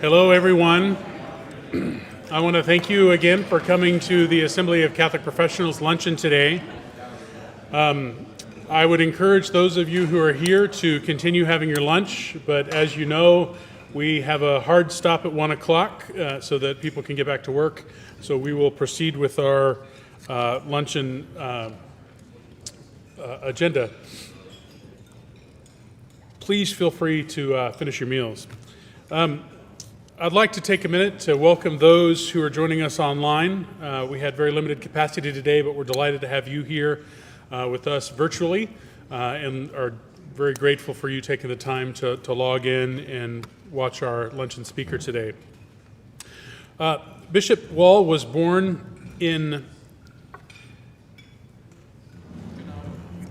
Hello, everyone. I want to thank you again for coming to the Assembly of Catholic Professionals luncheon today. I would encourage those of you who are here to continue having your lunch, but as you know, we have a hard stop at 1 o'clock so that people can get back to work. So we will proceed with our luncheon agenda. Please feel free to finish your meals. I'd like to take a minute to welcome those who are joining us online. We had very limited capacity today, but we're delighted to have you here with us virtually and are very grateful for you taking the time to log in and watch our luncheon speaker today. Bishop Wall was born in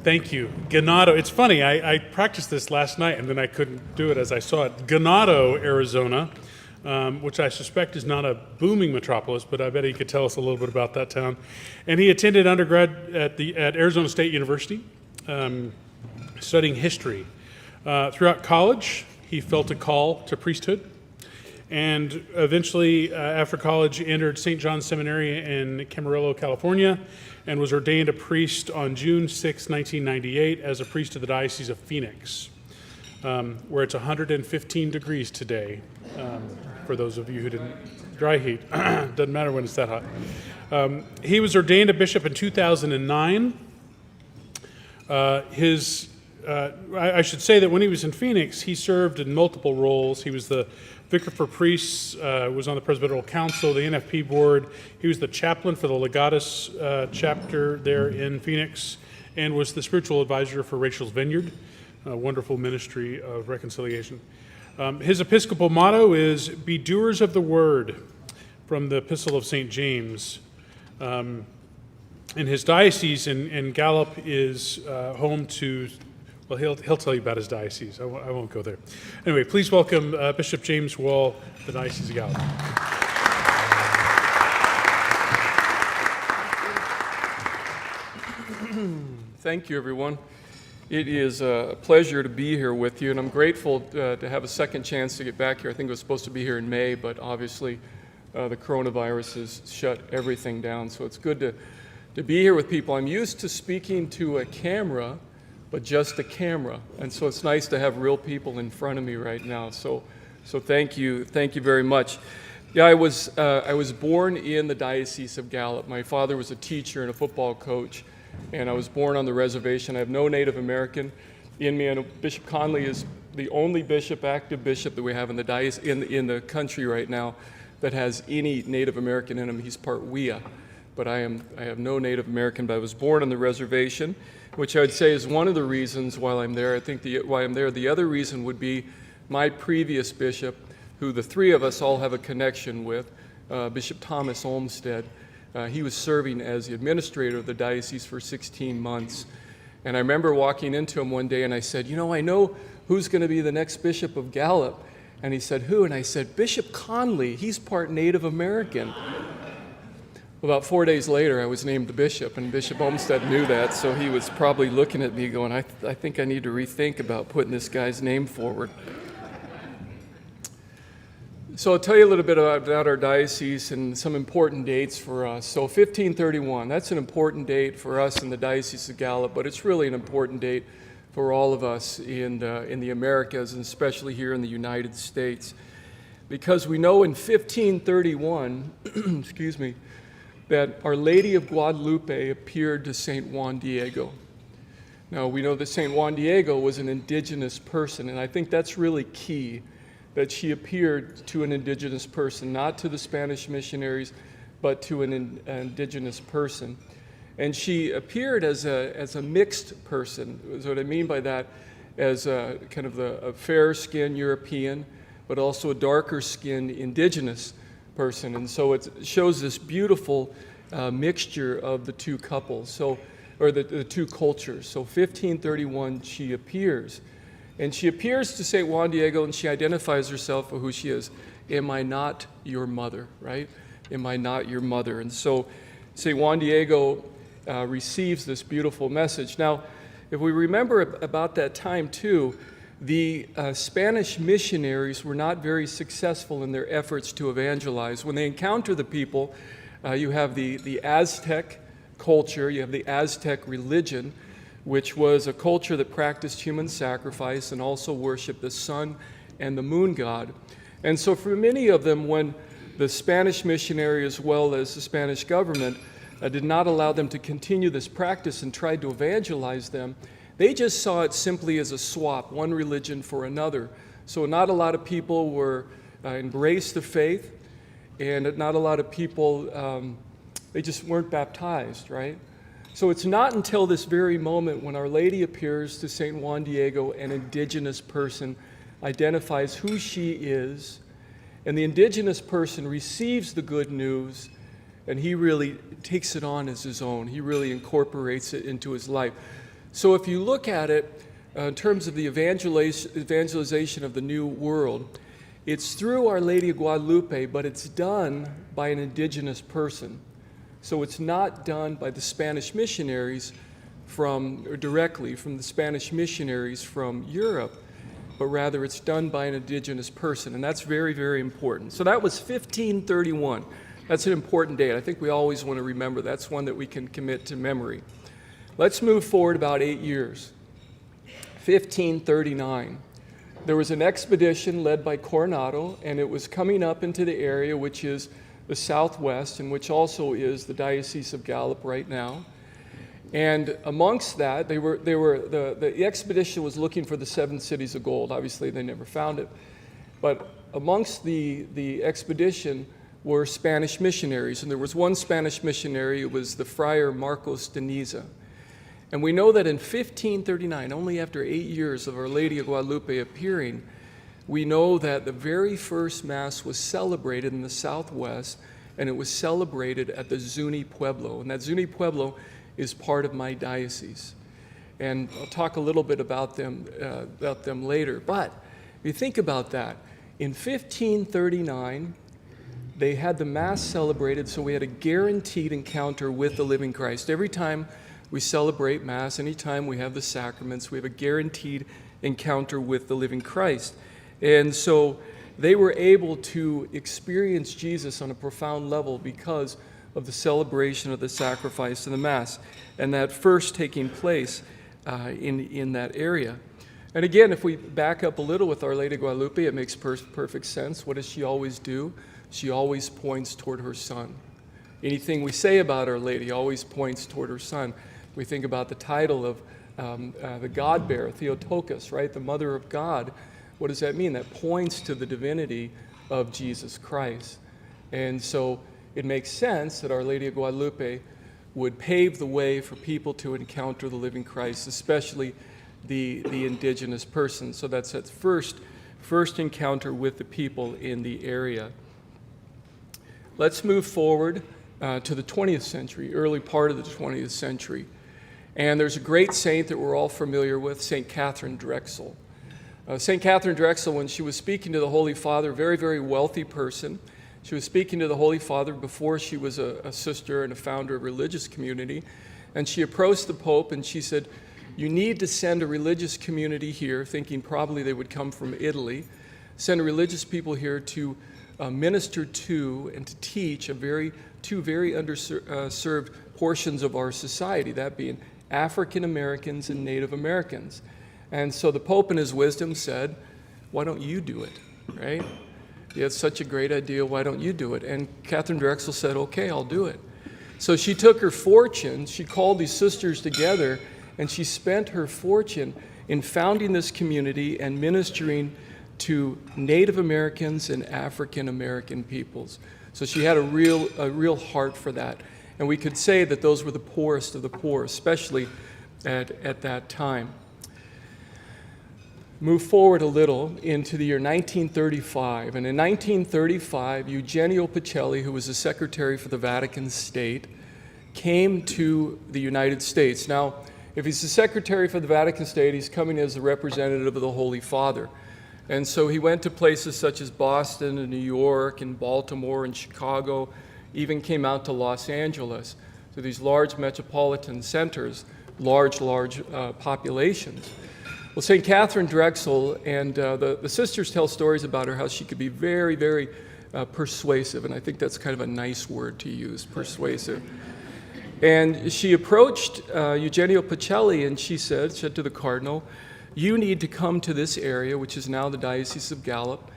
Ganado. It's funny, I practiced this last night and then I couldn't do it as I saw it. Ganado, Arizona, which I suspect is not a booming metropolis, but I bet he could tell us a little bit about that town. And he attended undergrad at Arizona State University, studying history. Throughout college, he felt a call to priesthood, and eventually, after college, entered St. John's Seminary in Camarillo, California, and was ordained a priest on June 6, 1998, as a priest of the Diocese of Phoenix, where it's 115 degrees today. For those of you who didn't, dry heat, doesn't matter when it's that hot. He was ordained a bishop in 2009. I should say that when he was in Phoenix, he served in multiple roles. He was the vicar for priests, was on the Presbyteral Council, the NFP board. He was the chaplain for the Legatus chapter there in Phoenix, and was the spiritual advisor for Rachel's Vineyard, a wonderful ministry of reconciliation. His episcopal motto is, "Be doers of the word," from the Epistle of St. James. And his diocese in Gallup is home to, well, he'll tell you about his diocese. I won't go there. Anyway, please welcome Bishop James Wall, the Diocese of Gallup. Thank you, everyone. It is a pleasure to be here with you, and I'm grateful to have a second chance to get back here. I think I was supposed to be here in May, but obviously the coronavirus has shut everything down, so it's good to be here with people. I'm used to speaking to a camera, but just a camera, and so it's nice to have real people in front of me right now, so thank you very much. Yeah, I was born in the Diocese of Gallup. My father was a teacher and a football coach, and I was born on the reservation. I have no Native American in me. I know Bishop Conley is the only active bishop that we have in the diocese, in the country right now that has any Native American in him. He's part Wea, but I have no Native American, but I was born on the reservation, which I would say is one of the reasons why I'm there. I think why I'm there. The other reason would be my previous bishop, who the three of us all have a connection with, Bishop Thomas Olmsted. He was serving as the administrator of the diocese for 16 months. And I remember walking into him one day and I said, I know who's going to be the next bishop of Gallup. And he said, who? And I said, Bishop Conley. He's part Native American. About 4 days later, I was named the bishop, and Bishop Olmsted knew that, so he was probably looking at me going, I think I need to rethink about putting this guy's name forward. So I'll tell you a little bit about our diocese and some important dates for us. So 1531, that's an important date for us in the Diocese of Gallup, but it's really an important date for all of us in the Americas, and especially here in the United States. Because we know in 1531, excuse me, that Our Lady of Guadalupe appeared to St. Juan Diego. Now, we know that St. Juan Diego was an indigenous person, and I think that's really key, that she appeared to an indigenous person, not to the Spanish missionaries, but to an indigenous person. And she appeared as a mixed person. So what I mean by that, as a kind of a fair-skinned European, but also a darker-skinned indigenous person. And so it shows this beautiful mixture of the two couples, or the two cultures. So 1531, she appears. And she appears to St. Juan Diego, and she identifies herself for who she is. Am I not your mother, right? Am I not your mother? And so St. Juan Diego receives this beautiful message. Now, if we remember about that time too, the Spanish missionaries were not very successful in their efforts to evangelize. When they encounter the people, you have the Aztec culture, you have the Aztec religion, which was a culture that practiced human sacrifice and also worshiped the sun and the moon god. And so for many of them, when the Spanish missionary as well as the Spanish government did not allow them to continue this practice and tried to evangelize them, they just saw it simply as a swap, one religion for another. So not a lot of people were embraced the faith, and not a lot of people, they just weren't baptized, right? So it's not until this very moment when Our Lady appears to St. Juan Diego, an indigenous person, identifies who she is, and the indigenous person receives the good news, and he really takes it on as his own. He really incorporates it into his life. So if you look at it in terms of the evangelization of the New World, it's through Our Lady of Guadalupe, but it's done by an indigenous person. So it's not done by the Spanish missionaries directly from the Spanish missionaries from Europe, but rather it's done by an indigenous person, and that's very, very important. So that was 1531. That's an important date. I think we always want to remember. That's one that we can commit to memory. Let's move forward about 8 years. 1539. There was an expedition led by Coronado, and it was coming up into the area which is the southwest, and which also is the Diocese of Gallup right now. And amongst that, the expedition was looking for the 7 cities of gold. Obviously, they never found it. But amongst the expedition were Spanish missionaries, and there was one Spanish missionary. It was the Friar Marcos de Niza. And we know that in 1539, only after 8 years of Our Lady of Guadalupe appearing, we know that the very first Mass was celebrated in the Southwest, and it was celebrated at the Zuni Pueblo. And that Zuni Pueblo is part of my diocese. And I'll talk a little bit about them later. But if you think about that, in 1539, they had the Mass celebrated, so we had a guaranteed encounter with the living Christ. Every time we celebrate Mass, anytime we have the sacraments, we have a guaranteed encounter with the living Christ. And so they were able to experience Jesus on a profound level because of the celebration of the sacrifice and the Mass, and that first taking place in that area. And again, if we back up a little with Our Lady of Guadalupe, it makes perfect sense. What does she always do? She always points toward her Son. Anything we say about Our Lady always points toward her Son. We think about the title of the God-bearer, Theotokos, right? The Mother of God. What does that mean? That points to the divinity of Jesus Christ. And so it makes sense that Our Lady of Guadalupe would pave the way for people to encounter the living Christ, especially the indigenous person. So that's that first encounter with the people in the area. Let's move forward to the 20th century, early part of the 20th century. And there's a great saint that we're all familiar with, St. Catherine Drexel. St. Catherine Drexel, when she was speaking to the Holy Father, very, very wealthy person. She was speaking to the Holy Father before she was a sister and a founder of a religious community. And she approached the Pope and she said, "You need to send a religious community here," thinking probably they would come from Italy, "send religious people here to minister to and to teach two very underserved portions of our society, that being African Americans and Native Americans." And so the Pope in his wisdom said, "Why don't you do it?" Right? "You have such a great idea, why don't you do it?" And Catherine Drexel said, "Okay, I'll do it." So she took her fortune, she called these sisters together, and she spent her fortune in founding this community and ministering to Native Americans and African American peoples. So she had a real heart for that. And we could say that those were the poorest of the poor, especially at that time. Move forward a little into the year 1935. And in 1935, Eugenio Pacelli, who was the secretary for the Vatican State, came to the United States. Now, if he's the secretary for the Vatican State, he's coming as a representative of the Holy Father. And so he went to places such as Boston and New York and Baltimore and Chicago, even came out to Los Angeles. So these large metropolitan centers, large populations. Well, St. Catherine Drexel, and the sisters tell stories about her, how she could be very, very persuasive, and I think that's kind of a nice word to use, persuasive. And she approached Eugenio Pacelli, and she said to the cardinal, "You need to come to this area, which is now the Diocese of Gallup,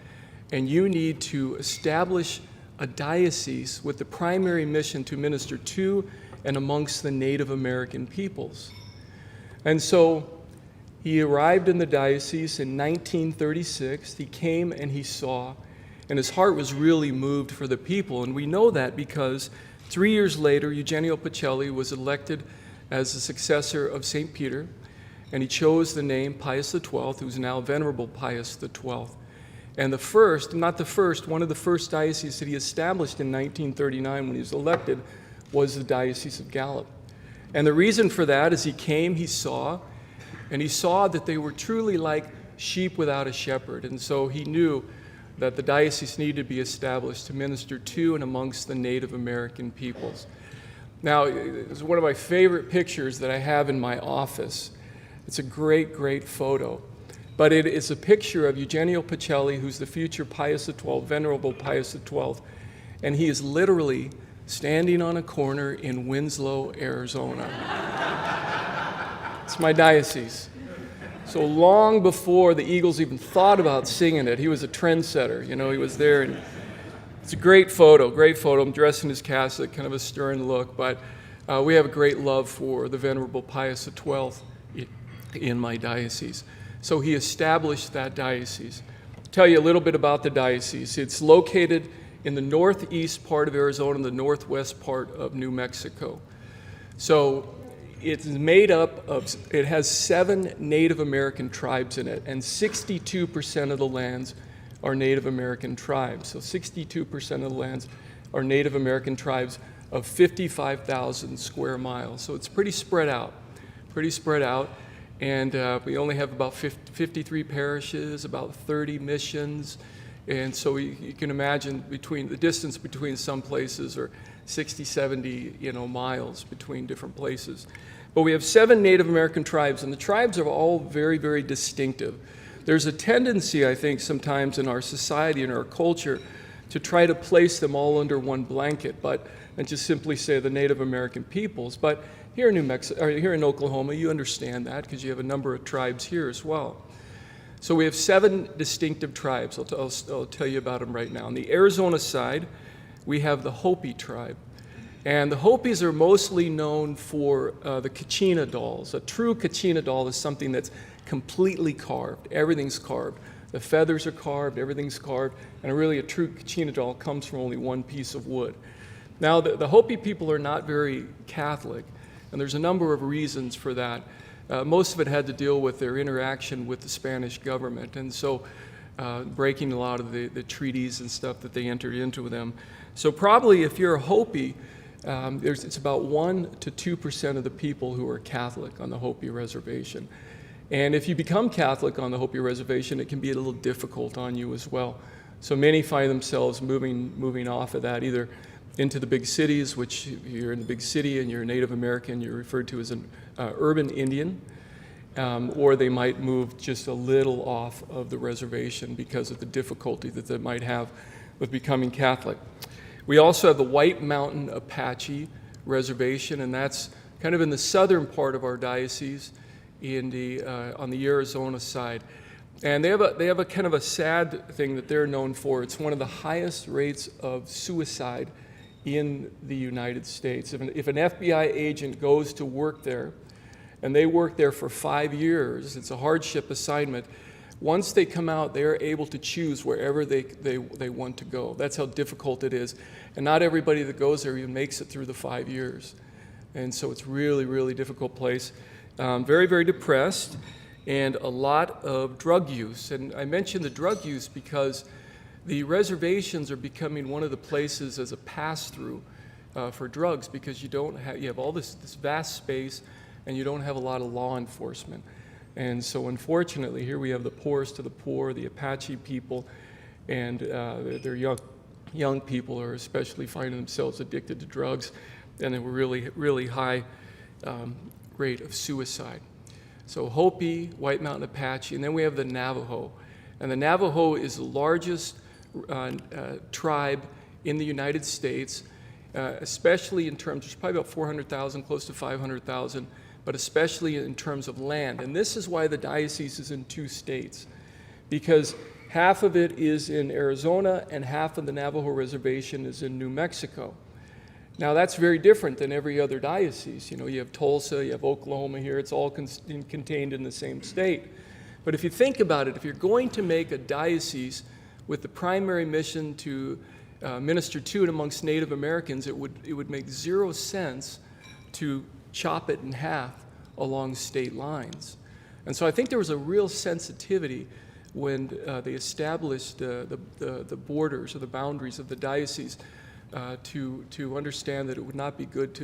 and you need to establish a diocese with the primary mission to minister to and amongst the Native American peoples." And so he arrived in the diocese in 1936. He came and he saw, and his heart was really moved for the people. And we know that because 3 years later, Eugenio Pacelli was elected as the successor of St. Peter, and he chose the name Pius XII, who's now Venerable Pius XII. And one of the first dioceses that he established in 1939 when he was elected was the Diocese of Gallup. And the reason for that is he came, he saw that they were truly like sheep without a shepherd. And so he knew that the diocese needed to be established to minister to and amongst the Native American peoples. Now, it's one of my favorite pictures that I have in my office. It's a great, great photo. But it is a picture of Eugenio Pacelli, who's the future Pius XII, Venerable Pius XII, and he is literally standing on a corner in Winslow, Arizona. It's my diocese. So long before the Eagles even thought about singing it, he was a trendsetter. You know, he was there, and it's a great photo, great photo. I'm dressed in his cassock, kind of a stern look, but we have a great love for the Venerable Pius XII in my diocese. So he established that diocese. I'll tell you a little bit about the diocese. It's located in the northeast part of Arizona and the northwest part of New Mexico. So it's made up of, it has 7 Native American tribes in it, and 62% of the lands are Native American tribes. So 62% of the lands are Native American tribes of 55,000 square miles. So it's pretty spread out. And we only have about 53 parishes, about 30 missions. And so you can imagine the distance between some places are 60, 70 miles between different places. But we have 7 Native American tribes, and the tribes are all very, very distinctive. There's a tendency, I think, sometimes in our society and our culture to try to place them all under one blanket, and just simply say the Native American peoples. But here in New Mexico, or here in Oklahoma, you understand that because you have a number of tribes here as well. So we have 7 distinctive tribes. I'll tell you about them right now. On the Arizona side, we have the Hopi tribe. And the Hopis are mostly known for the Kachina dolls. A true Kachina doll is something that's completely carved. Everything's carved. The feathers are carved, everything's carved, and really a true Kachina doll comes from only one piece of wood. Now, the Hopi people are not very Catholic, and there's a number of reasons for that. Most of it had to deal with their interaction with the Spanish government, and so breaking a lot of the treaties and stuff that they entered into with them. So probably if you're a Hopi, it's about 1 to 2% of the people who are Catholic on the Hopi reservation. And if you become Catholic on the Hopi reservation, it can be a little difficult on you as well. So many find themselves moving off of that, either into the big cities, which you're in the big city and you're a Native American, you're referred to as an urban Indian, or they might move just a little off of the reservation because of the difficulty that they might have with becoming Catholic. We also have the White Mountain Apache Reservation, and that's kind of in the southern part of our diocese on the Arizona side. And they have a kind of a sad thing that they're known for. It's one of the highest rates of suicide in the United States. If an FBI agent goes to work there, and they work there for 5 years, it's a hardship assignment. Once they come out, they're able to choose wherever they want to go. That's how difficult it is. And not everybody that goes there even makes it through the 5 years. And so it's really, really difficult place. Very, very depressed, and a lot of drug use. And I mention the drug use because the reservations are becoming one of the places as a pass-through for drugs, because you have all this vast space, and you don't have a lot of law enforcement. And so unfortunately, here we have the poorest of the poor, the Apache people, and they're young people are especially finding themselves addicted to drugs, and a really, really high rate of suicide. So Hopi, White Mountain Apache, and then we have the Navajo. And the Navajo is the largest tribe in the United States, especially in terms, there's probably about 400,000, close to 500,000, but especially in terms of land. And this is why the diocese is in 2 states, because half of it is in Arizona and half of the Navajo reservation is in New Mexico. Now that's very different than every other diocese. You know, you have Tulsa, you have Oklahoma here, it's all contained in the same state. But if you think about it, if you're going to make a diocese with the primary mission to minister to and amongst Native Americans, it would make 0 sense to chop it in half along state lines. And so I think there was a real sensitivity when they established the borders or the boundaries of the diocese to understand that it would not be good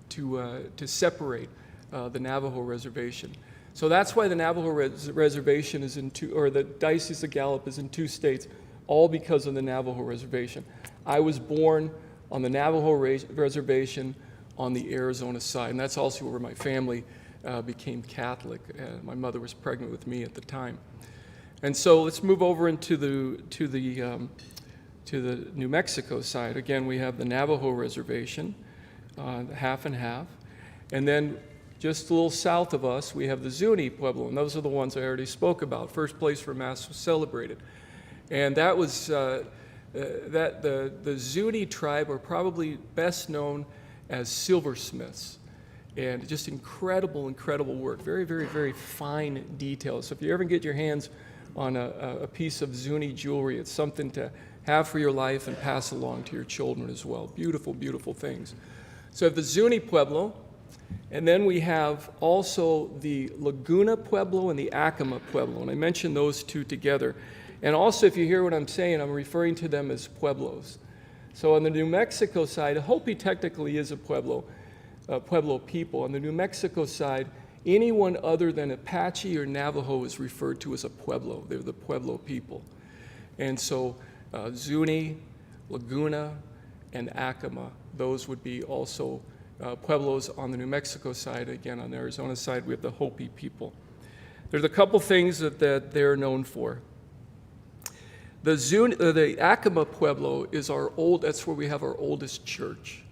to separate the Navajo reservation. So that's why the Navajo reservation is in 2, or the Diocese of Gallup is in 2 states, all because of the Navajo reservation. I was born on the Navajo reservation on the Arizona side, and that's also where my family became Catholic. My mother was pregnant with me at the time. And so let's move over into the New Mexico side. Again, we have the Navajo reservation, half and half. And then just a little south of us, we have the Zuni Pueblo, and those are the ones I already spoke about. First place for Mass was celebrated. And that was, the Zuni tribe are probably best known as silversmiths. And just incredible, incredible work. Very, very, very fine details. So if you ever get your hands on a piece of Zuni jewelry, it's something to have for your life and pass along to your children as well. Beautiful, beautiful things. So the Zuni Pueblo, and then we have also the Laguna Pueblo and the Acoma Pueblo, and I mentioned those 2 together. And also, if you hear what I'm saying, I'm referring to them as pueblos. So on the New Mexico side, Hopi technically is a Pueblo people. On the New Mexico side, anyone other than Apache or Navajo is referred to as a Pueblo. They're the Pueblo people. And so Zuni, Laguna, and Acoma, those would be also Pueblos on the New Mexico side. Again, on the Arizona side, we have the Hopi people. There's a couple things that they're known for. The Acoma Pueblo is that's where we have our oldest church.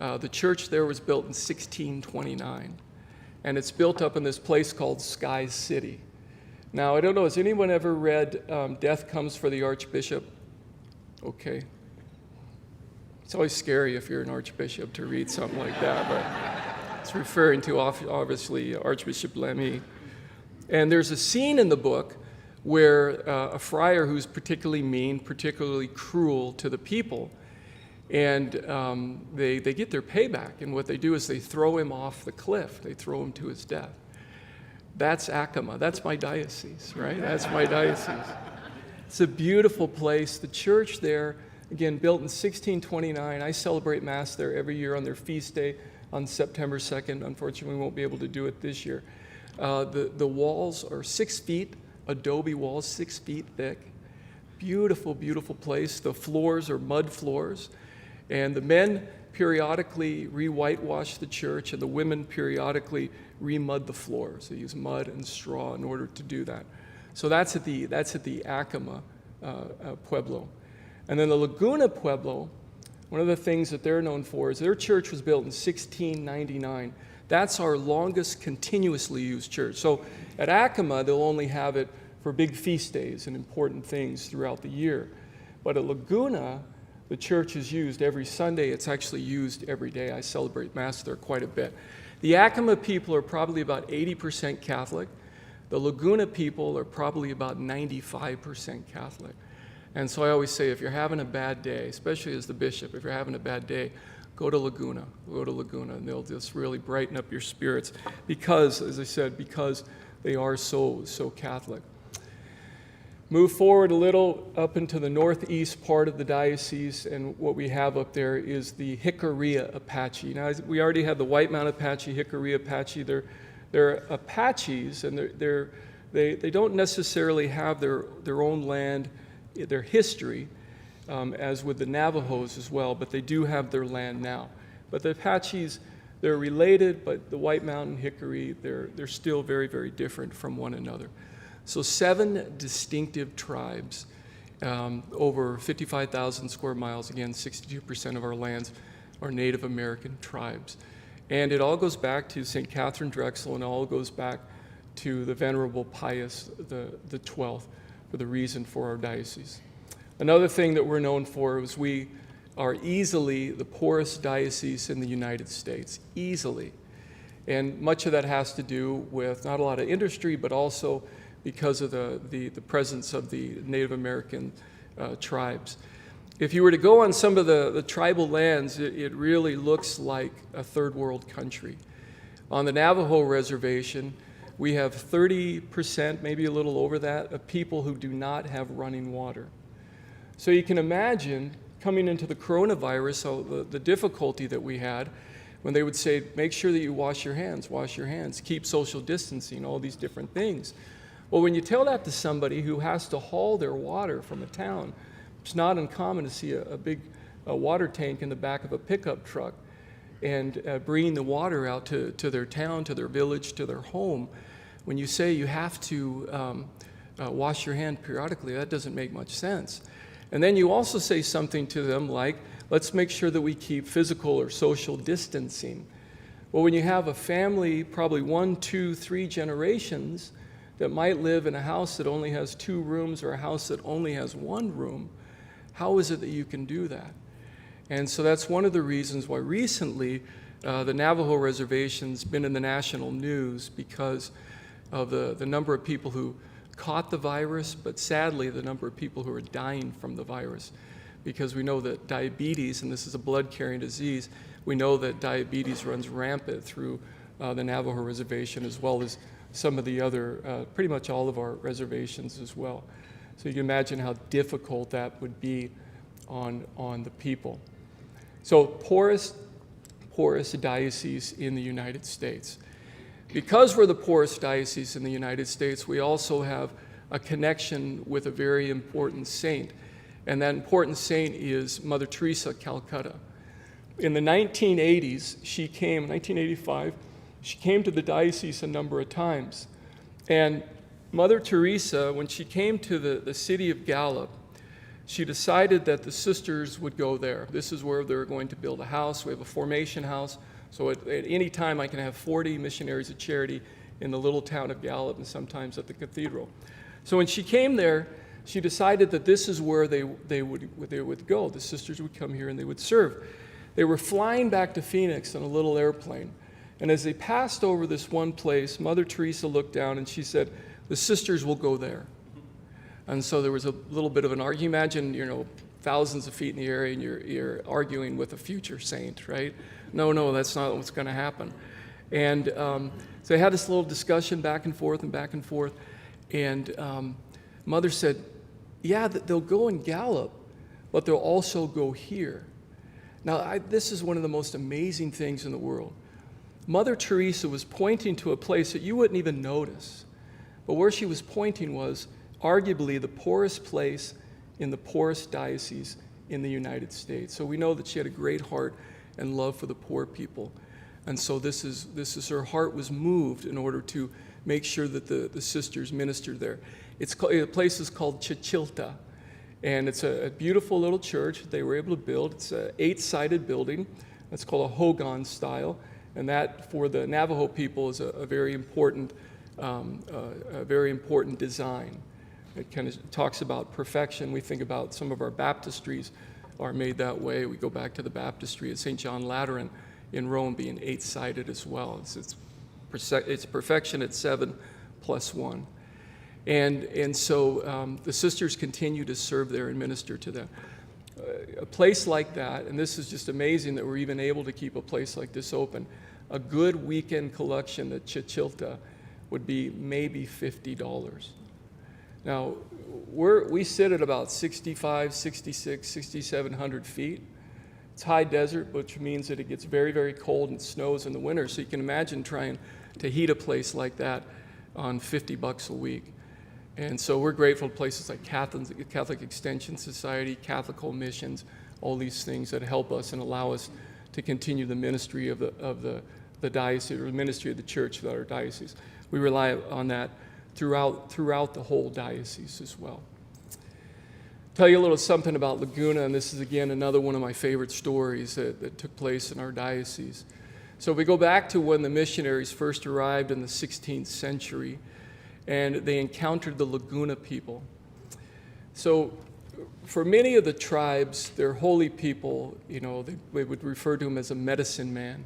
The church there was built in 1629, and it's built up in this place called Sky City. Now, I don't know, has anyone ever read Death Comes for the Archbishop? Okay. It's always scary if you're an archbishop to read something like that, but it's referring to, obviously, Archbishop Lamy. And there's a scene in the book where a friar who's particularly mean, particularly cruel to the people, and they get their payback. And what they do is they throw him off the cliff. They throw him to his death. That's Acoma. That's my diocese, right? That's my diocese. It's a beautiful place. The church there, again, built in 1629. I celebrate Mass there every year on their feast day on September 2nd. Unfortunately, we won't be able to do it this year. The walls are 6 feet, adobe walls, 6 feet thick. Beautiful, beautiful place. The floors are mud floors. And the men periodically re-whitewash the church, and the women periodically re-mud the floors. They use mud and straw in order to do that. So that's at the Acoma Pueblo. And then the Laguna Pueblo, one of the things that they're known for is their church was built in 1699. That's our longest continuously used church. So at Acoma, they'll only have it for big feast days and important things throughout the year. But at Laguna, the church is used every Sunday. It's actually used every day. I celebrate Mass there quite a bit. The Acoma people are probably about 80% Catholic. The Laguna people are probably about 95% Catholic. And so I always say, if you're having a bad day, especially as the bishop, if you're having a bad day, go to Laguna, and they'll just really brighten up your spirits because, as I said, because they are so Catholic. Move forward a little up into the northeast part of the diocese, and what we have up there is the Jicarilla Apache. Now, we already have the White Mountain Apache, Jicarilla Apache. They're Apaches, and they don't necessarily have their own land, their history, as with the Navajos as well, but they do have their land now. But the Apaches, they're related, but the White Mountain hickory, they're still very, very different from one another. So 7 distinctive tribes, over 55,000 square miles. Again, 62% of our lands are Native American tribes. And it all goes back to St. Catherine Drexel, and all goes back to the Venerable Pius the 12th for the reason for our diocese. Another thing that we're known for is we are easily the poorest diocese in the United States, easily. And much of that has to do with not a lot of industry, but also because of the presence of the Native American tribes. If you were to go on some of the tribal lands, it really looks like a third world country. On the Navajo reservation, we have 30%, maybe a little over that, of people who do not have running water. So you can imagine coming into the coronavirus, so the difficulty that we had when they would say, make sure that you wash your hands, keep social distancing, all these different things. Well, when you tell that to somebody who has to haul their water from a town, it's not uncommon to see a big water tank in the back of a pickup truck and bringing the water out to their town, to their village, to their home. When you say you have to wash your hand periodically, that doesn't make much sense. And then you also say something to them like, let's make sure that we keep physical or social distancing. Well, when you have a family, probably 1, 2, 3 generations, that might live in a house that only has 2 rooms or a house that only has 1 room, how is it that you can do that? And so that's one of the reasons why recently the Navajo reservation's been in the national news, because of the number of people who caught the virus, but sadly the number of people who are dying from the virus. Because we know that diabetes, and this is a blood-carrying disease, we know that diabetes runs rampant through the Navajo reservation, as well as some of the other, pretty much all of our reservations as well. So you can imagine how difficult that would be on the people. So poorest diocese in the United States. Because we're the poorest diocese in the United States, we also have a connection with a very important saint. And that important saint is Mother Teresa of Calcutta. In the 1980s, 1985, she came to the diocese a number of times. And Mother Teresa, when she came to the city of Gallup, she decided that the sisters would go there. This is where they were going to build a house. We have a formation house. So at any time, I can have 40 missionaries of charity in the little town of Gallup, and sometimes at the cathedral. So when she came there, she decided that this is where they would go. The sisters would come here and they would serve. They were flying back to Phoenix on a little airplane. And as they passed over this one place, Mother Teresa looked down and she said, the sisters will go there. And so there was a little bit of an argument. Imagine, thousands of feet in the air and you're arguing with a future saint, right? No, that's not what's going to happen. And so they had this little discussion back and forth. And Mother said, yeah, they'll go in Gallup, but they'll also go here. Now, this is one of the most amazing things in the world. Mother Teresa was pointing to a place that you wouldn't even notice. But where she was pointing was arguably the poorest place in the poorest diocese in the United States. So we know that she had a great heart and love for the poor people. And so this is her heart was moved in order to make sure that the sisters ministered there. The place is called Chichilta, and it's a beautiful little church that they were able to build. It's an 8-sided building. It's called a Hogan style, and that for the Navajo people is a very important design. It kind of talks about perfection. We think about some of our baptistries are made that way. We go back to the baptistry at St. John Lateran in Rome being 8-sided as well. It's perfection at 7+1. And so the sisters continue to serve there and minister to them. A place like that, and this is just amazing that we're even able to keep a place like this open, a good weekend collection at Chichilta would be maybe $50. Now, we sit at about 65, 66, 6,700 feet. It's high desert, which means that it gets very, very cold and snows in the winter. So you can imagine trying to heat a place like that on $50 a week. And so we're grateful to places like Catholic Extension Society, Catholic Home Missions, all these things that help us and allow us to continue the ministry of the diocese, or the ministry of the church throughout our diocese. We rely on that throughout the whole diocese as well. Tell you a little something about Laguna, and this is again another one of my favorite stories that took place in our diocese. So we go back to when the missionaries first arrived in the 16th century, and they encountered the Laguna people. So for many of the tribes, they're holy people, they would refer to them as a medicine man.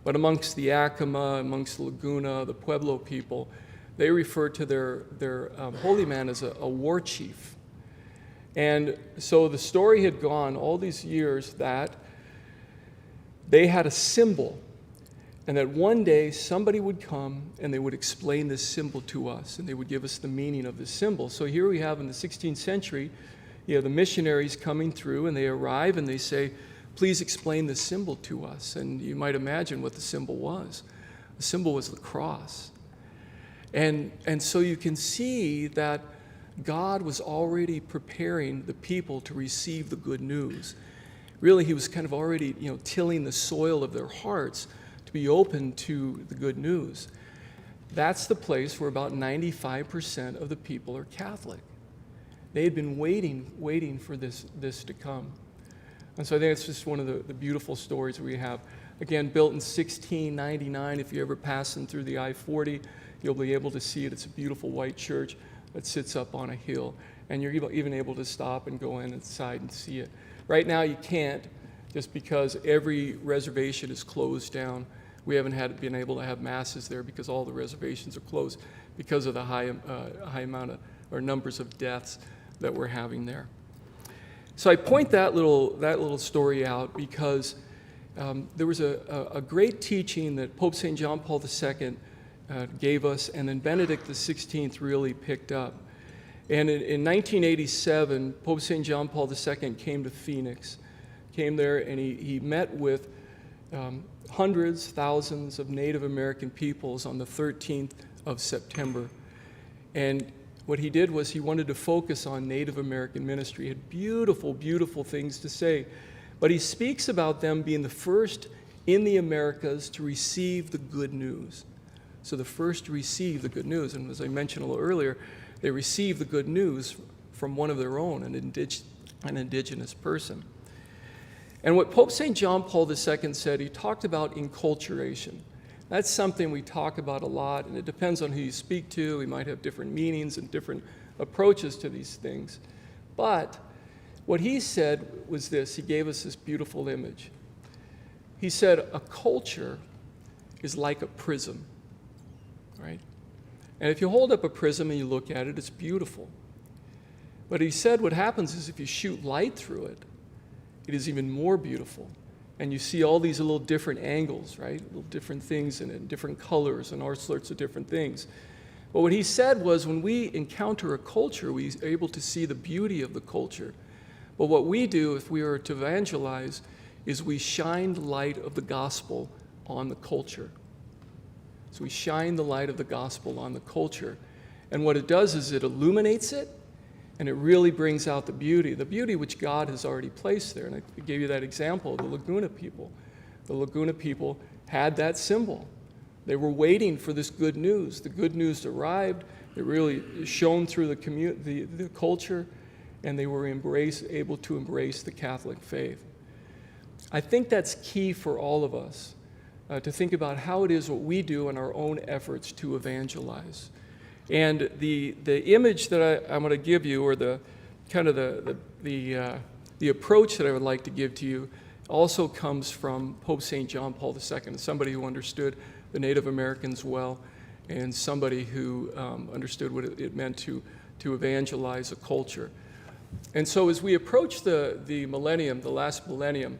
But amongst the Acoma, amongst the Laguna, the Pueblo people, they refer to their holy man as a war chief. And so the story had gone all these years that they had a symbol, and that one day somebody would come and they would explain this symbol to us, and they would give us the meaning of this symbol. So here we have in the 16th century, the missionaries coming through, and they arrive and they say, please explain the symbol to us. And you might imagine what the symbol was. The symbol was the cross. And so you can see that God was already preparing the people to receive the good news. Really, he was kind of already, tilling the soil of their hearts to be open to the good news. That's the place where about 95% of the people are Catholic. They had been waiting for this to come. And so I think it's just one of the beautiful stories we have. Again, built in 1699. If you're ever passing through the I-40, you'll be able to see it. It's a beautiful white church that sits up on a hill. And you're even able to stop and go inside and see it. Right now you can't, just because every reservation is closed down. We haven't been able to have masses there because all the reservations are closed because of the high amount of, or numbers of deaths that we're having there. So I point that little story out because there was a great teaching that Pope St. John Paul II gave us, and then Benedict XVI really picked up. And in 1987, Pope St. John Paul II came to Phoenix, came there, and he met with hundreds, thousands of Native American peoples on the 13th of September. And what he did was he wanted to focus on Native American ministry. He had beautiful, beautiful things to say. But he speaks about them being the first in the Americas to receive the good news. So the first to receive the good news. And as I mentioned a little earlier, they received the good news from one of their own, an indigenous person. And what Pope St. John Paul II said, he talked about enculturation. That's something we talk about a lot, and it depends on who you speak to. We might have different meanings and different approaches to these things. But what he said was this. He gave us this beautiful image. He said, a culture is like a prism, right? And if you hold up a prism and you look at it, it's beautiful. But he said what happens is if you shoot light through it, it is even more beautiful. And you see all these little different angles, right? Little different things in it, different colors and all sorts of different things. But what he said was when we encounter a culture, we are able to see the beauty of the culture. But what we do if we are to evangelize is we shine the light of the gospel on the culture. So we shine the light of the gospel on the culture. And what it does is it illuminates it, and it really brings out the beauty which God has already placed there. And I gave you that example of the Laguna people. The Laguna people had that symbol. They were waiting for this good news. The good news arrived. It really shone through the culture, and they were able to embrace the Catholic faith. I think that's key for all of us, to think about how it is what we do in our own efforts to evangelize. And the image that I'm going to give you, or the kind of the approach that I would like to give to you, also comes from Pope St. John Paul II, somebody who understood the Native Americans well, and somebody who understood what it meant to evangelize a culture. And so as we approach the millennium, the last millennium,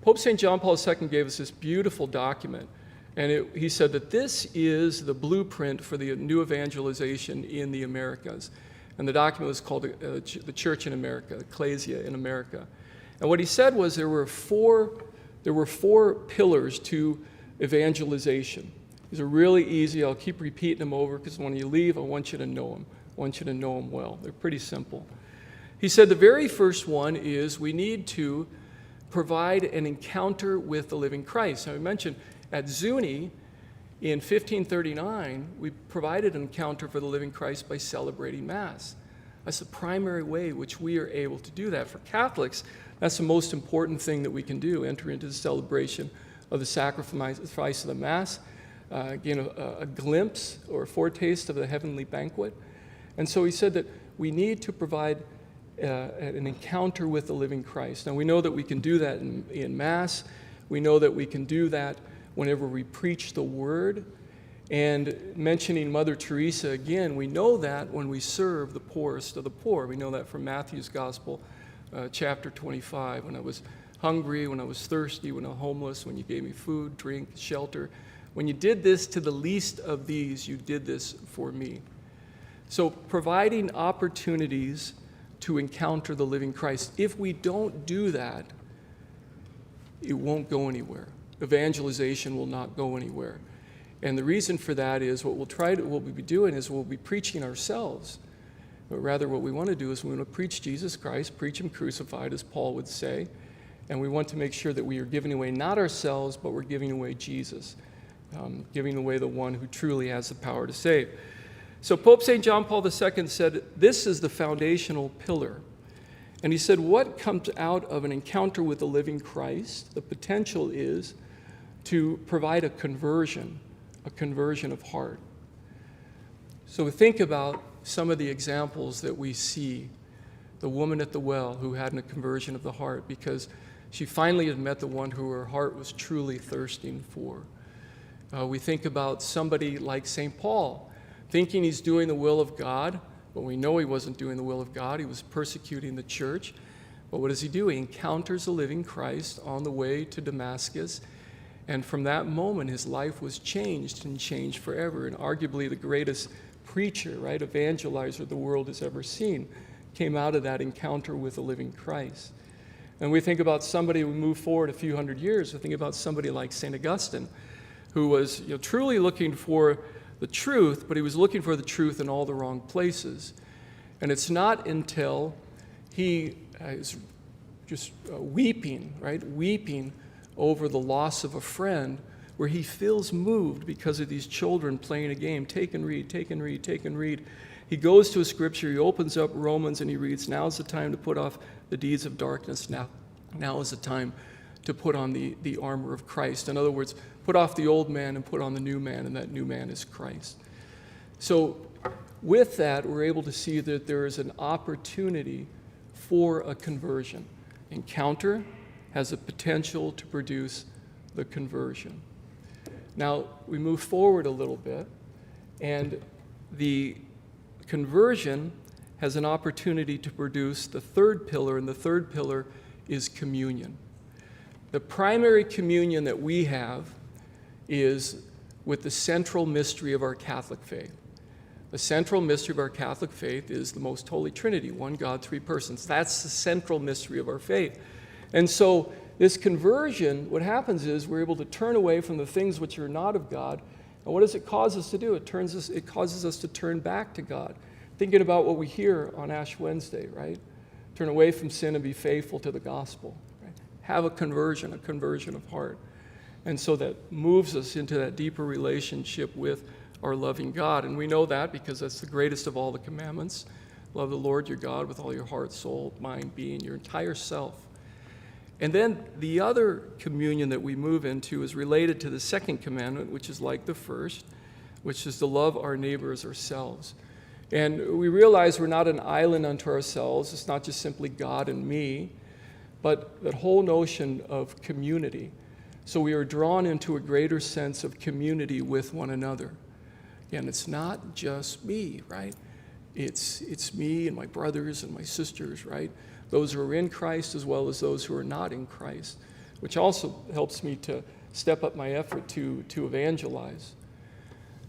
Pope St. John Paul II gave us this beautiful document. And he said that this is the blueprint for the new evangelization in the Americas. And the document was called the Church in America, Ecclesia in America. And what he said was there were four pillars to evangelization. These are really easy. I'll keep repeating them over because when you leave, I want you to know them. I want you to know them well. They're pretty simple. He said the very first one is we need to provide an encounter with the living Christ. Now, we mentioned at Zuni in 1539, we provided an encounter for the living Christ by celebrating Mass. That's the primary way which we are able to do that. For Catholics, that's the most important thing that we can do, enter into the celebration of the sacrifice of the Mass, again, a glimpse or a foretaste of the heavenly banquet. And so he said that we need to provide an encounter with the living Christ. Now, we know that we can do that in Mass. We know that we can do that whenever we preach the Word. And mentioning Mother Teresa again, we know that when we serve the poorest of the poor. We know that from Matthew's Gospel, chapter 25. When I was hungry, when I was thirsty, when I was homeless, when you gave me food, drink, shelter. When you did this to the least of these, you did this for me. So providing opportunities to encounter the living Christ. If we don't do that, it won't go anywhere. Evangelization will not go anywhere. And the reason for that is what we'll be doing is we'll be preaching ourselves. But rather what we want to do is we want to preach Jesus Christ, preach him crucified, as Paul would say. And we want to make sure that we are giving away not ourselves, but we're giving away Jesus, giving away the one who truly has the power to save. So Pope St. John Paul II said, this is the foundational pillar. And he said, what comes out of an encounter with the living Christ? The potential is to provide a conversion of heart. So think about some of the examples that we see. The woman at the well who had a conversion of the heart because she finally had met the one who her heart was truly thirsting for. We think about somebody like St. Paul, thinking he's doing the will of God, but we know he wasn't doing the will of God. He was persecuting the church. But what does he do? He encounters the living Christ on the way to Damascus. And from that moment, his life was changed and changed forever. And arguably the greatest preacher, right, evangelizer the world has ever seen, came out of that encounter with the living Christ. And we think about somebody, we move forward a few hundred years, we think about somebody like St. Augustine, who was truly looking for the truth, but he was looking for the truth in all the wrong places. And it's not until he is just weeping over the loss of a friend, where he feels moved because of these children playing a game. Take and read, take and read, take and read. He goes to a scripture, he opens up Romans and he reads, now is the time to put off the deeds of darkness. Now is the time to put on the armor of Christ. In other words, put off the old man and put on the new man, and that new man is Christ. So with that, we're able to see that there is an opportunity for a conversion. Encounter has a potential to produce the conversion. Now, we move forward a little bit, and the conversion has an opportunity to produce the third pillar, and the third pillar is communion. The primary communion that we have is with the central mystery of our Catholic faith. The central mystery of our Catholic faith is the Most Holy Trinity, one God, three persons. That's the central mystery of our faith. And so this conversion, what happens is we're able to turn away from the things which are not of God. And what does it cause us to do? It causes us to turn back to God. Thinking about what we hear on Ash Wednesday, right? Turn away from sin and be faithful to the gospel. Right? Have a conversion of heart. And so that moves us into that deeper relationship with our loving God. And we know that because that's the greatest of all the commandments. Love the Lord your God with all your heart, soul, mind, being, your entire self. And then the other communion that we move into is related to the second commandment, which is like the first, which is to love our neighbor as ourselves. And we realize we're not an island unto ourselves. It's not just simply God and me, but that whole notion of community. So we are drawn into a greater sense of community with one another. Again, it's not just me, right? It's me and my brothers and my sisters, right? Those who are in Christ as well as those who are not in Christ, which also helps me to step up my effort to evangelize.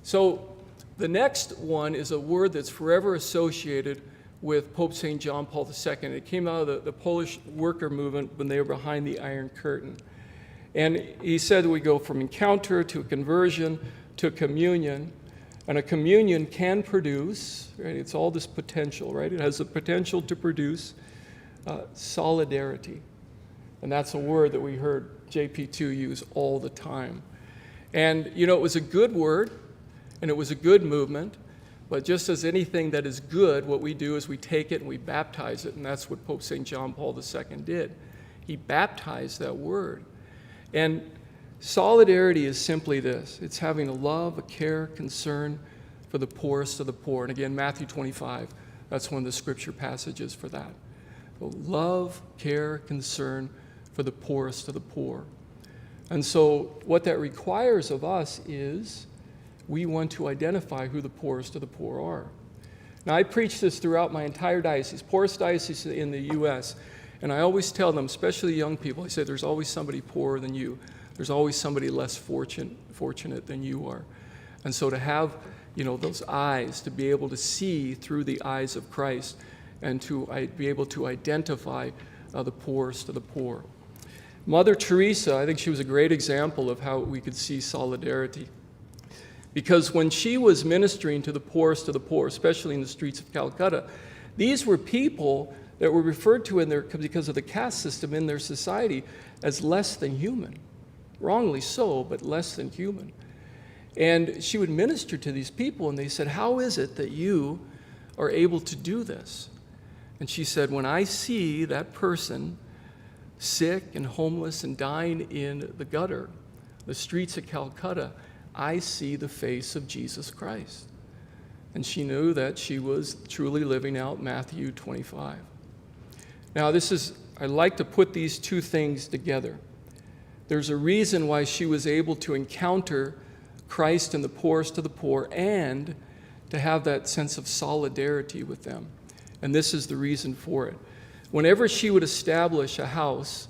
So the next one is a word that's forever associated with Pope St. John Paul II. It came out of the Polish worker movement when they were behind the Iron Curtain. And he said we go from encounter to conversion to communion. And a communion can produce, right? It's all this potential, right? It has the potential to produce solidarity. And that's a word that we heard JP2 use all the time. And, you know, it was a good word, and it was a good movement, but just as anything that is good, what we do is we take it and we baptize it, and that's what Pope St. John Paul II did. He baptized that word. And solidarity is simply this. It's having a love, a care, concern for the poorest of the poor. And again, Matthew 25, that's one of the scripture passages for that. So love, care, concern for the poorest of the poor. And so what that requires of us is we want to identify who the poorest of the poor are. Now, I preach this throughout my entire diocese, poorest diocese in the U.S., and I always tell them, especially young people, I say there's always somebody poorer than you. There's always somebody less fortunate than you are. And so to have, you know, those eyes, to be able to see through the eyes of Christ and to be able to identify the poorest of the poor. Mother Teresa, I think she was a great example of how we could see solidarity. Because when she was ministering to the poorest of the poor, especially in the streets of Calcutta, these were people that were referred to because of the caste system in their society as less than human. Wrongly so, but less than human. And she would minister to these people, and they said, "How is it that you are able to do this?" And she said, "When I see that person sick and homeless and dying in the gutter, the streets of Calcutta, I see the face of Jesus Christ." And she knew that she was truly living out Matthew 25. Now, I like to put these two things together. There's a reason why she was able to encounter Christ in the poorest of the poor and to have that sense of solidarity with them. And this is the reason for it. Whenever she would establish a house,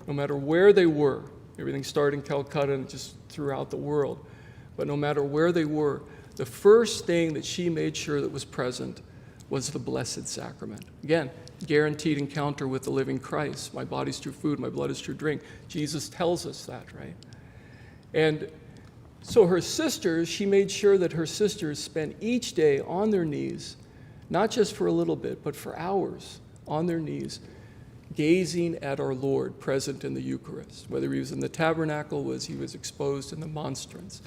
no matter where they were, everything started in Calcutta and just throughout the world, but no matter where they were, the first thing that she made sure that was present was the Blessed Sacrament. Again, guaranteed encounter with the living Christ. My body's true food, my blood is true drink. Jesus tells us that, right? And so her sisters, she made sure that her sisters spent each day on their knees, not just for a little bit, but for hours on their knees, gazing at our Lord present in the Eucharist, whether he was in the tabernacle, he was exposed in the monstrance.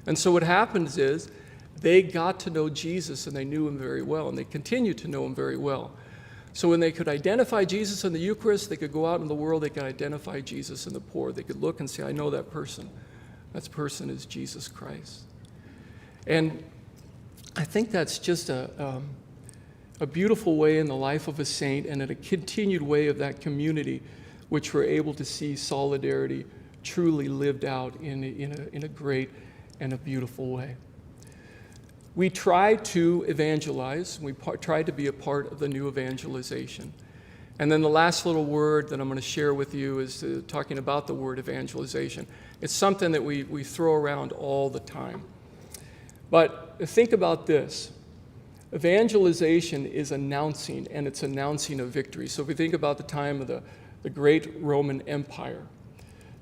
And so what happens is they got to know Jesus and they knew him very well, and they continue to know him very well. So when they could identify Jesus in the Eucharist, they could go out in the world, they could identify Jesus in the poor. They could look and say, "I know that person. That person is Jesus Christ." And I think that's just a beautiful way in the life of a saint, and in a continued way of that community, which we're able to see solidarity truly lived out in a great and a beautiful way. We try to evangelize. We try to be a part of the new evangelization. And then the last little word that I'm going to share with you is talking about the word evangelization. It's something that we throw around all the time. But think about this. Evangelization is announcing, and it's announcing a victory. So if we think about the time of the great Roman Empire,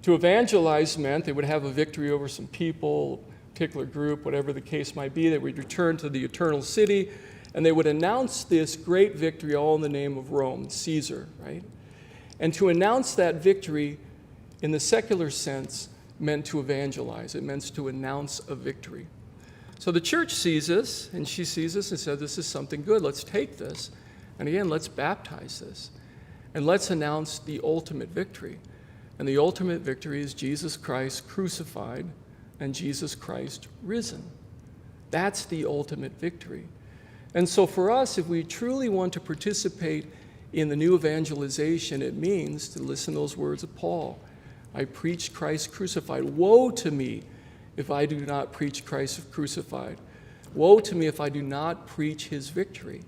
to evangelize meant they would have a victory over some people, particular group, whatever the case might be. They would return to the eternal city, and they would announce this great victory all in the name of Rome, Caesar, right? And to announce that victory in the secular sense meant to evangelize. It meant to announce a victory. So the church sees this, and she sees this and said, "This is something good. Let's take this. And again, let's baptize this. And let's announce the ultimate victory." And the ultimate victory is Jesus Christ crucified and Jesus Christ risen. That's the ultimate victory. And so for us, if we truly want to participate in the new evangelization, it means to listen to those words of Paul. "I preach Christ crucified. Woe to me if I do not preach Christ crucified. Woe to me if I do not preach his victory."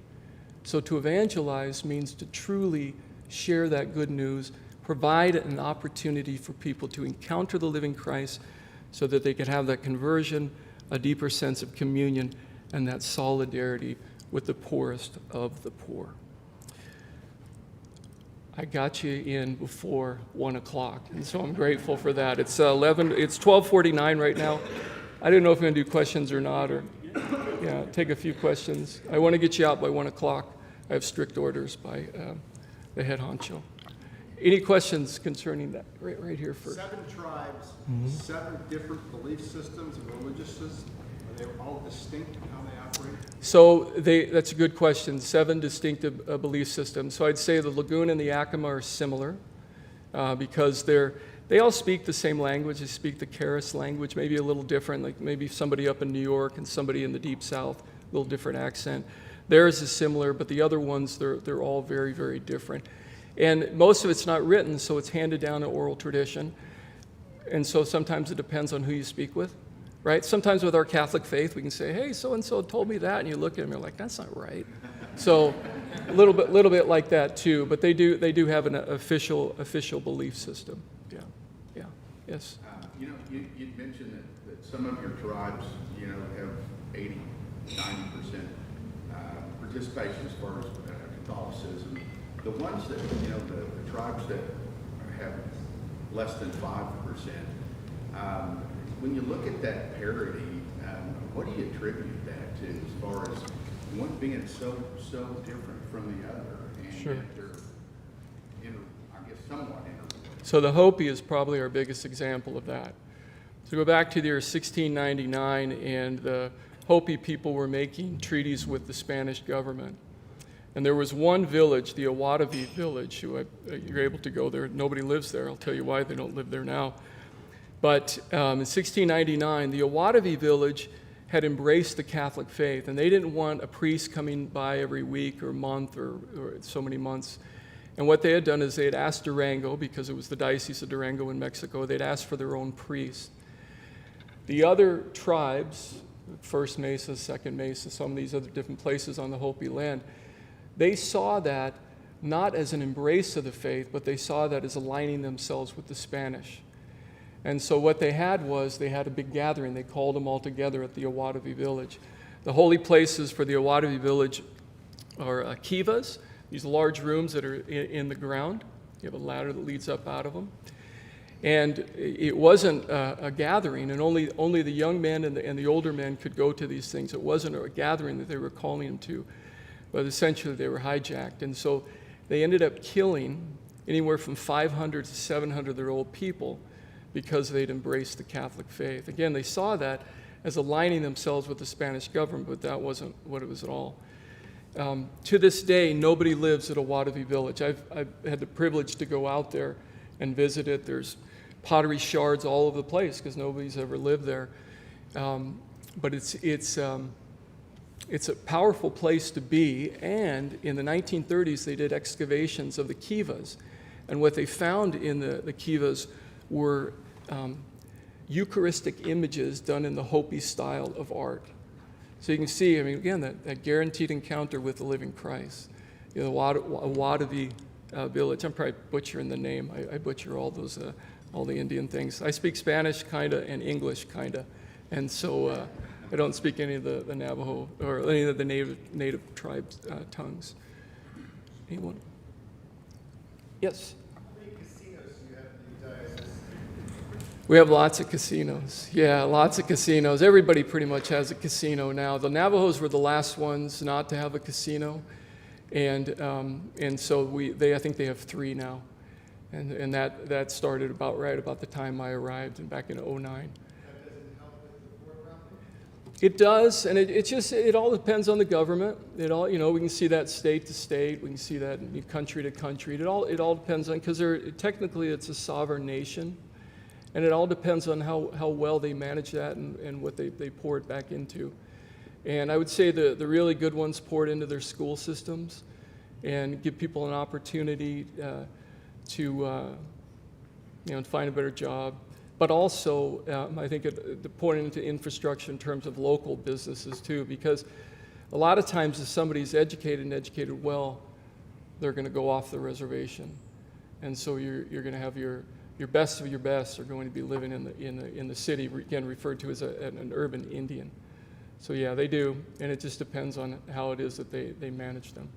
So to evangelize means to truly share that good news, provide an opportunity for people to encounter the living Christ so that they could have that conversion, a deeper sense of communion, and that solidarity with the poorest of the poor. I got you in before 1 o'clock, and so I'm grateful for that. It's 12:49 right now. I didn't know if we're going to do questions or not, or take a few questions. I want to get you out by 1 o'clock. I have strict orders by the head honcho. Any questions concerning that? Right here first. 7 tribes, 7 different belief systems and religious systems. Are they all distinct in how they operate? So that's a good question. 7 distinctive belief systems. So I'd say the Lagoon and the Yakima are similar because they all speak the same language. They speak the Keres language, maybe a little different, like maybe somebody up in New York and somebody in the Deep South, a little different accent. Theirs is similar, but the other ones, they're all very, very different. And most of it's not written, so it's handed down in oral tradition. And so sometimes it depends on who you speak with, right? Sometimes with our Catholic faith, we can say, hey, so-and-so told me that, and you look at them, you're like, that's not right. So a little bit like that too, but they do have an official belief system. Yeah, yes. You'd mentioned that some of your tribes, have 80, 90% participation as far as Catholicism. The ones that, the tribes that have less than 5%, when you look at that parity, what do you attribute that to as far as one being so different from the other? And Sure. yet they're, I guess, somewhat interrelated. So the Hopi is probably our biggest example of that. So go back to the year 1699, and the Hopi people were making treaties with the Spanish government. And there was one village, the Awadavi village, you're able to go there. Nobody lives there. I'll tell you why they don't live there now. But in 1699, the Awadavi village had embraced the Catholic faith, and they didn't want a priest coming by every week or month or so many months. And what they had done is they had asked Durango, because it was the Diocese of Durango in Mexico, they'd asked for their own priest. The other tribes, First Mesa, Second Mesa, some of these other different places on the Hopi land, they saw that not as an embrace of the faith, but they saw that as aligning themselves with the Spanish. And so what they had was they had a big gathering. They called them all together at the Awadavi village. The holy places for the Awadavi village are kivas, these large rooms that are in the ground. You have a ladder that leads up out of them. And it wasn't a gathering, and only the young men and the older men could go to these things. It wasn't a gathering that they were calling them to, but essentially they were hijacked. And so they ended up killing anywhere from 500 to 700-year-old people because they'd embraced the Catholic faith. Again, they saw that as aligning themselves with the Spanish government, but that wasn't what it was at all. To this day, nobody lives at Awadavi village. I've had the privilege to go out there and visit it. There's pottery shards all over the place because nobody's ever lived there. But it's a powerful place to be. And in the 1930s, they did excavations of the kivas. And what they found in the kivas were Eucharistic images done in the Hopi style of art. So you can see, again, that guaranteed encounter with the living Christ. Awadavi village. I'm probably butchering the name. I butcher all the Indian things. I speak Spanish, kinda, and English, kinda. And so I don't speak any of the Navajo or any of the native tribes' tongues. Anyone? Yes? How many casinos do you have in the diocese? We have lots of casinos. Yeah, lots of casinos. Everybody pretty much has a casino now. The Navajos were the last ones not to have a casino. And so I think they have 3 now. And that started about the time I arrived and back in 2009. It does, and it all depends on the government. We can see that state to state, we can see that country to country. It all depends on, because technically it's a sovereign nation, and it all depends on how well they manage that and what they pour it back into. And I would say the really good ones pour it into their school systems and give people an opportunity to find a better job. But also, I think pouring into infrastructure in terms of local businesses too, because a lot of times if somebody's educated and educated well, they're going to go off the reservation. And so you're going to have your best of your best are going to be living in the city, again referred to as an urban Indian. So yeah, they do, and it just depends on how it is that they manage them.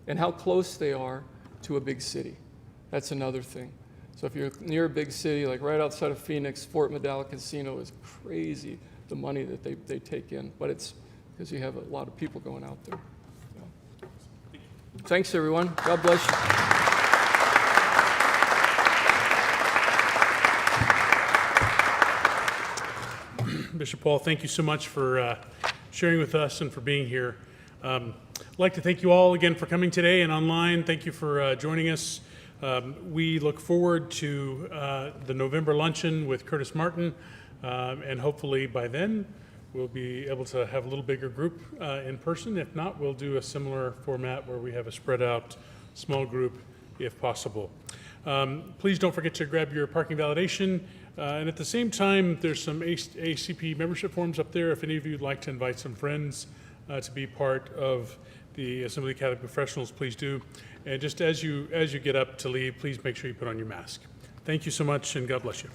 And how close they are to a big city. That's another thing. So if you're near a big city, like right outside of Phoenix, Fort Medalla Casino is crazy, the money that they take in. But it's because you have a lot of people going out there. So. Thanks, everyone. God bless you. Bishop Paul, thank you so much for sharing with us and for being here. I'd like to thank you all again for coming today and online. Thank you for joining us. We look forward to the November luncheon with Curtis Martin, and hopefully by then we'll be able to have a little bigger group in person. If not, we'll do a similar format where we have a spread out small group if possible. Please don't forget to grab your parking validation. And at the same time, there's some ACP membership forms up there if any of you would like to invite some friends to be part of the Assembly of Catholic Professionals, please do. And just as you get up to leave, please make sure you put on your mask. Thank you so much, and God bless you.